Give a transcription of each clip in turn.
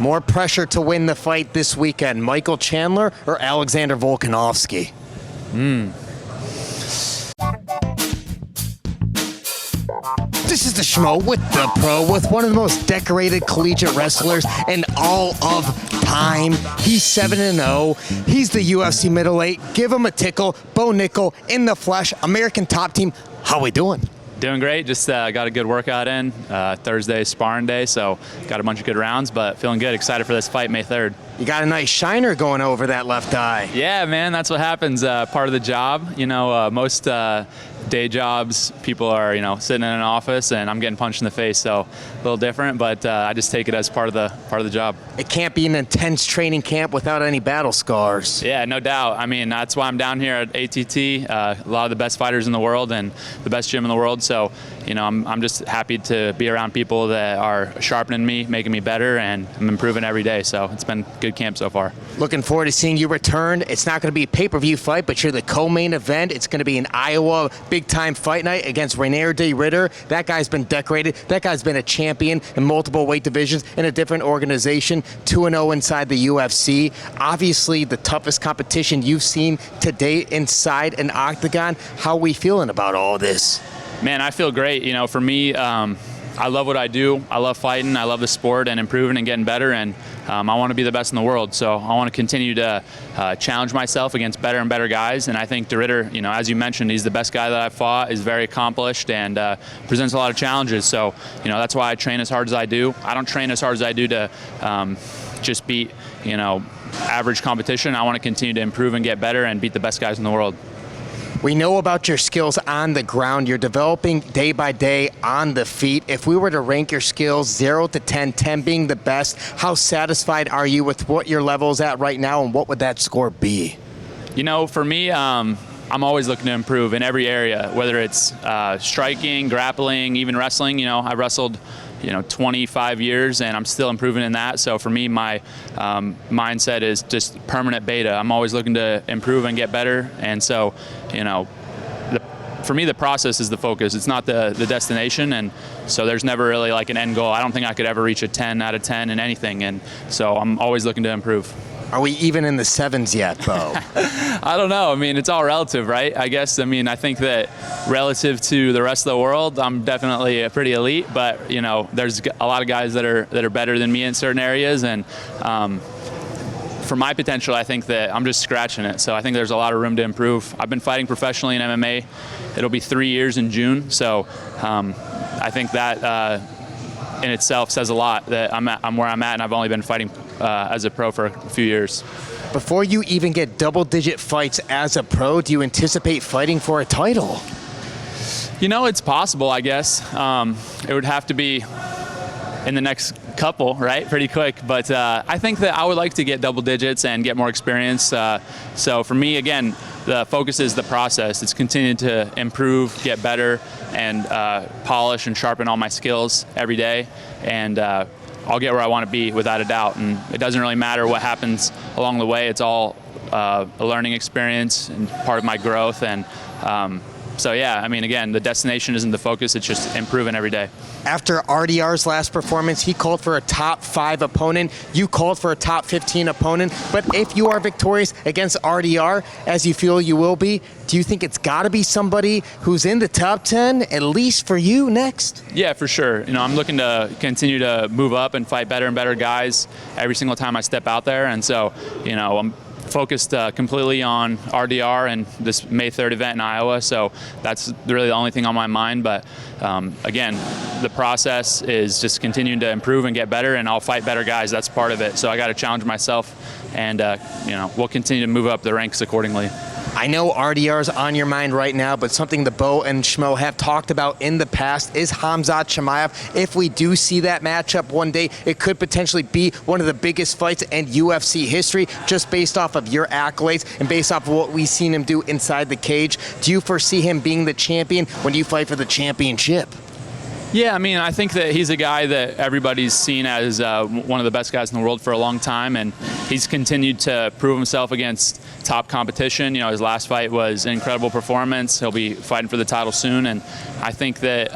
More pressure to win the fight this weekend, Michael Chandler or Alexander Volkanovski? This is the Schmo with the Pro, with one of the most decorated collegiate wrestlers in all of time. He's 7-0. He's the UFC middleweight. Give him a tickle. Bo Nickal in the flesh. American Top Team. How we doing? Doing great. Just got a good workout in. Thursday sparring day, so got a bunch of good rounds, but feeling good. Excited for this fight May 3rd. You got a nice shiner going over that left eye. Yeah, man, that's what happens. Part of the job. You know, most day jobs, people are, sitting in an office, and I'm getting punched in the face, so a little different, but I just take it as part of the job. It can't be an intense training camp without any battle scars. Yeah, no doubt. I mean, that's why I'm down here at ATT. A lot of the best fighters in the world and the best gym in the world. So, I'm just happy to be around people that are sharpening me, making me better, and I'm improving every day. So it's been a good camp so far. Looking forward to seeing you return. It's not going to be a pay-per-view fight, but you're the co-main event. It's going to be in Iowa, big-time fight night against Rainier de Ritter. That guy's been decorated. That guy's been a champion in multiple weight divisions in a different organization, 2-0 inside the UFC. Obviously, the toughest competition you've seen to date inside an octagon. How are we feeling about all this? Man, I feel great. For me, I love what I do. I love fighting. I love the sport and improving and getting better. And I want to be the best in the world. So I want to continue to challenge myself against better and better guys. And I think de Ritter, as you mentioned, he's the best guy that I've fought, is very accomplished, and presents a lot of challenges. So, that's why I train as hard as I do. I don't train as hard as I do to just beat, average competition. I want to continue to improve and get better and beat the best guys in the world. We know about your skills on the ground. You're developing day by day on the feet. If we were to rank your skills 0 to 10, 10 being the best, how satisfied are you with what your level is at right now, and what would that score be? For me, I'm always looking to improve in every area, whether it's striking, grappling, even wrestling. I wrestled 25 years, and I'm still improving in that. So for me, my mindset is just permanent beta. I'm always looking to improve and get better. And so, for me, the process is the focus. It's not the destination. And so there's never really like an end goal. I don't think I could ever reach a 10 out of 10 in anything. And so I'm always looking to improve. Are we even in the 7s yet, Bo? I don't know. I mean, it's all relative, right? I guess. I think that relative to the rest of the world, I'm definitely a pretty elite. But there's a lot of guys that are better than me in certain areas, and for my potential, I think that I'm just scratching it. So I think there's a lot of room to improve. I've been fighting professionally in MMA. It'll be 3 years in June. So I think that in itself says a lot that I'm where I'm at, and I've only been fighting as a pro for a few years. Before you even get double-digit fights as a pro, do you anticipate fighting for a title? It's possible, I guess. It would have to be in the next couple, right? Pretty quick. But I think that I would like to get double digits and get more experience. So for me, again, the focus is the process. It's continuing to improve, get better, and polish and sharpen all my skills every day. And I'll get where I want to be without a doubt. And it doesn't really matter what happens along the way. It's all a learning experience and part of my growth. And so, yeah, again, the destination isn't the focus. It's just improving every day. After RDR's last performance, he called for a top 5 opponent. You called for a top 15 opponent. But if you are victorious against RDR, as you feel you will be, do you think it's got to be somebody who's in the top 10, at least for you, next? Yeah, for sure. I'm looking to continue to move up and fight better and better guys every single time I step out there. And so, I'm focused completely on RDR and this May 3rd event in Iowa. So that's really the only thing on my mind. But again, the process is just continuing to improve and get better, and I'll fight better guys. That's part of it. So I got to challenge myself, and we'll continue to move up the ranks accordingly. I know RDR is on your mind right now, but something the Bo and Schmo have talked about in the past is Khamzat Chimaev. If we do see that matchup one day, it could potentially be one of the biggest fights in UFC history, just based off of your accolades and based off of what we've seen him do inside the cage. Do you foresee him being the champion when you fight for the championship? Yeah, I think that he's a guy that everybody's seen as one of the best guys in the world for a long time, and he's continued to prove himself against top competition. His last fight was an incredible performance. He'll be fighting for the title soon, and I think that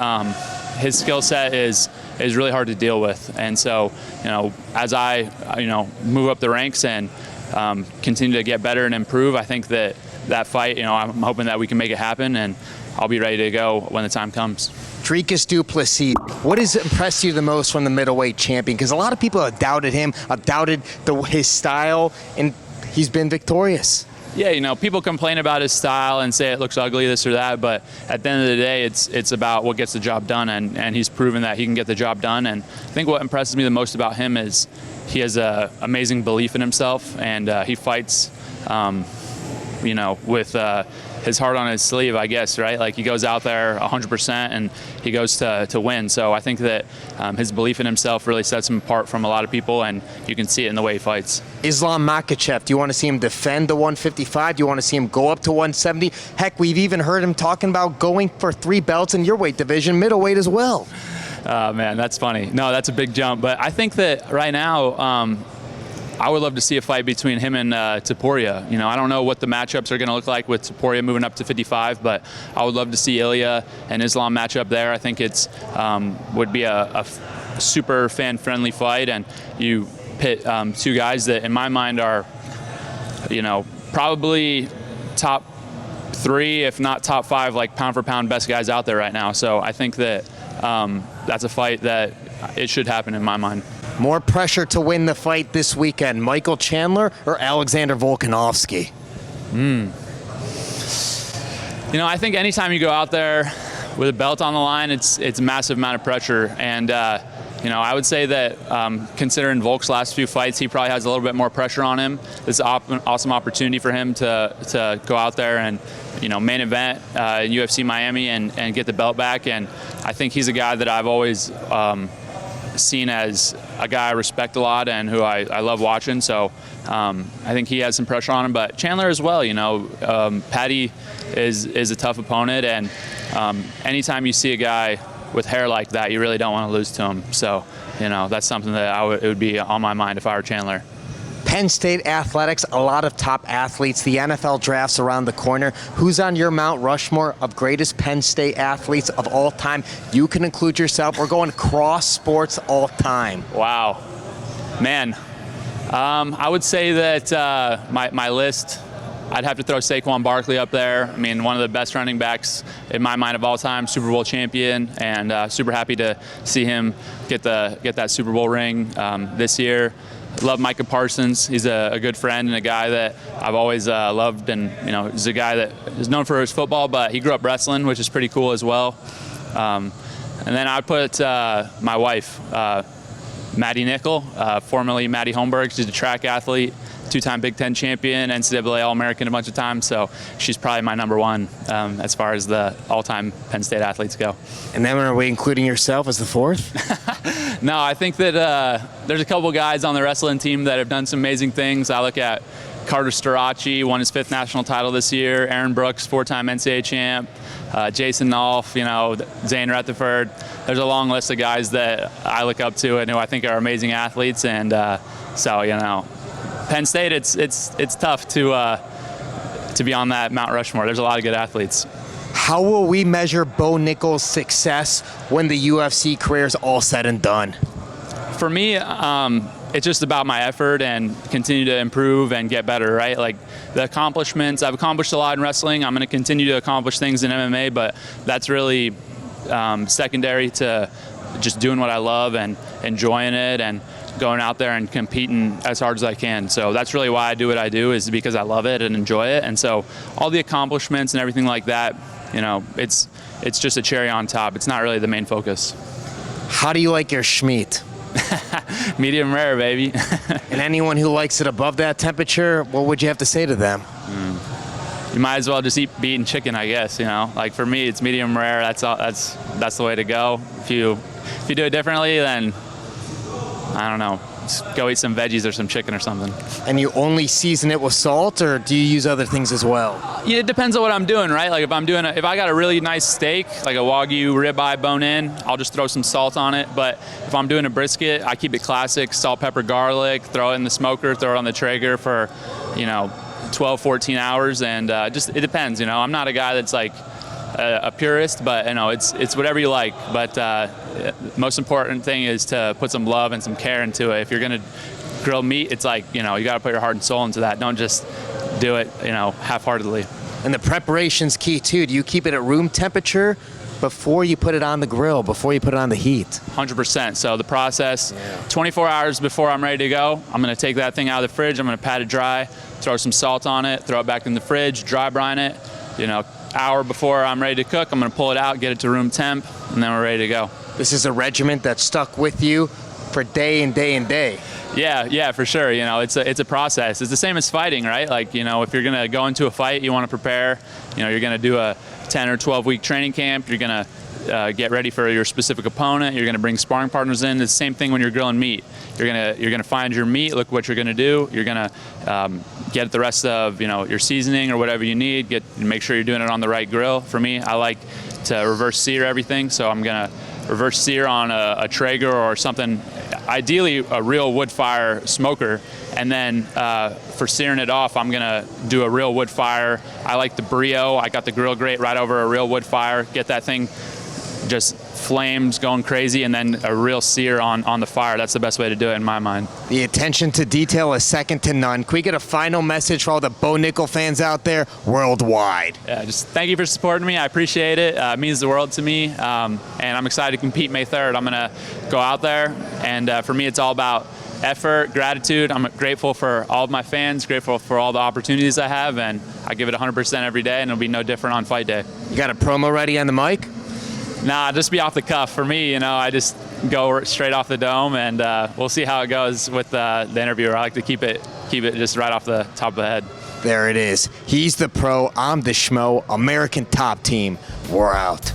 his skill set is is really hard to deal with. And so, as I move up the ranks and continue to get better and improve, I think that fight, I'm hoping that we can make it happen, and I'll be ready to go when the time comes. Dricus Du Plessis, what has impressed you the most from the middleweight champion? Because a lot of people have doubted him, have doubted his style, and he's been victorious. Yeah, people complain about his style and say it looks ugly, this or that, but at the end of the day, it's about what gets the job done, and he's proven that he can get the job done. And I think what impresses me the most about him is he has an amazing belief in himself, and he fights, with his heart on his sleeve, I guess, right? Like, he goes out there 100% and he goes to win. So I think that his belief in himself really sets him apart from a lot of people, and you can see it in the way he fights. Islam Makhachev, do you want to see him defend the 155? Do you want to see him go up to 170? Heck, we've even heard him talking about going for 3 belts in your weight division, middleweight as well. Man, that's funny. No, that's a big jump. But I think that right now, I would love to see a fight between him and Topuria. I don't know what the matchups are going to look like with Topuria moving up to 55, but I would love to see Ilya and Islam match up there. I think it's would be a super fan-friendly fight, and you pit 2 guys that, in my mind, are probably top 3, if not top 5, like pound for pound best guys out there right now. So I think that that's a fight that it should happen in my mind. More pressure to win the fight this weekend, Michael Chandler or Alexander Volkanovski? I think anytime you go out there with a belt on the line, it's a massive amount of pressure. And, I would say that considering Volk's last few fights, he probably has a little bit more pressure on him. This is an awesome opportunity for him to go out there and, main event in UFC Miami and get the belt back. And I think he's a guy that I've always seen as a guy I respect a lot and who I love watching. So I think he has some pressure on him, but Chandler as well. Paddy is a tough opponent, and anytime you see a guy with hair like that, you really don't want to lose to him. So that's something that it would be on my mind if I were Chandler. Penn State athletics, a lot of top athletes. The NFL draft's around the corner. Who's on your Mount Rushmore of greatest Penn State athletes of all time? You can include yourself. We're going cross sports all time. Wow. Man. I would say that my list, I'd have to throw Saquon Barkley up there. I mean, one of the best running backs in my mind of all time, Super Bowl champion, and super happy to see him get that Super Bowl ring this year. Love Micah Parsons. He's a good friend and a guy that I've always loved, and he's a guy that is known for his football, but he grew up wrestling, which is pretty cool as well. And then I'd put my wife, Maddie Nickal, formerly Maddie Holmberg. She's a track athlete, 2-time Big Ten champion, NCAA All-American a bunch of times, so she's probably my number 1 as far as the all-time Penn State athletes go. And then are we including yourself as the 4th? No, I think that there's a couple guys on the wrestling team that have done some amazing things. I look at Carter Starachi, won his 5th national title this year. Aaron Brooks, 4-time NCAA champ. Jason Nolf, Zane Rutherford. There's a long list of guys that I look up to and who I think are amazing athletes. And so, Penn State, it's tough to be on that Mount Rushmore. There's a lot of good athletes. How will we measure Bo Nickal's success when the UFC career is all said and done? For me, it's just about my effort and continue to improve and get better, right? Like the accomplishments, I've accomplished a lot in wrestling. I'm going to continue to accomplish things in MMA, but that's really secondary to just doing what I love and enjoying it and going out there and competing as hard as I can. So that's really why I do what I do, is because I love it and enjoy it. And so all the accomplishments and everything like that, it's just a cherry on top. It's not really the main focus. How do you like your Schmeat? Medium rare, baby. And anyone who likes it above that temperature, what would you have to say to them? You might as well just be eating chicken, I guess. Like for me, it's medium rare. That's the way to go. If you do it differently, then I don't know. Just go eat some veggies or some chicken or something. And you only season it with salt, or do you use other things as well? Yeah, it depends on what I'm doing, right? Like if I got a really nice steak, like a Wagyu ribeye bone-in, I'll just throw some salt on it. But if I'm doing a brisket, I keep it classic, salt, pepper, garlic, throw it in the smoker, throw it on the Traeger for, 12, 14 hours, and it depends. I'm not a guy that's like, a purist, but it's whatever you like. But most important thing is to put some love and some care into it. If you're gonna grill meat, it's like, you got to put your heart and soul into that. Don't just do it, half-heartedly. And the preparation's key too. Do you keep it at room temperature before you put it on the grill, before you put it on the heat? 100%. So the process, 24 hours before I'm ready to go, I'm going to take that thing out of the fridge. I'm going to pat it dry, throw some salt on it, throw it back in the fridge, dry brine it. Hour before I'm ready to cook, I'm going to pull it out, get it to room temp, and then we're ready to go. This is a regiment that stuck with you for day and day and day. Yeah, for sure. It's a process. It's the same as fighting, right? Like, if you're going to go into a fight, you want to prepare. You're going to do a 10 or 12 week training camp. You're going to get ready for your specific opponent. You're going to bring sparring partners in. It's the same thing when you're grilling meat. You're going to find your meat, look what you're going to do. You're going to get the rest of, your seasoning or whatever you need. Make sure you're doing it on the right grill. For me, I like to reverse sear everything, so I'm going to reverse sear on a Traeger or something, ideally a real wood fire smoker, and then for searing it off, I'm gonna do a real wood fire. I like the Brio. I got the grill grate right over a real wood fire. Get that thing just flames going crazy, and then a real sear on the fire. That's the best way to do it in my mind. The attention to detail is second to none. Can we get a final message for all the Bo Nickal fans out there worldwide? Yeah, just thank you for supporting me. I appreciate it. It means the world to me, and I'm excited to compete May 3rd. I'm gonna go out there, and for me, it's all about effort, gratitude. I'm grateful for all of my fans, grateful for all the opportunities I have, and I give it 100% every day, and it'll be no different on fight day. You got a promo ready on the mic? Nah, just be off the cuff. For me, I just go straight off the dome, and we'll see how it goes with the interviewer. I like to keep it just right off the top of the head. There it is. He's the pro. I'm the Schmo. American Top Team. We're out.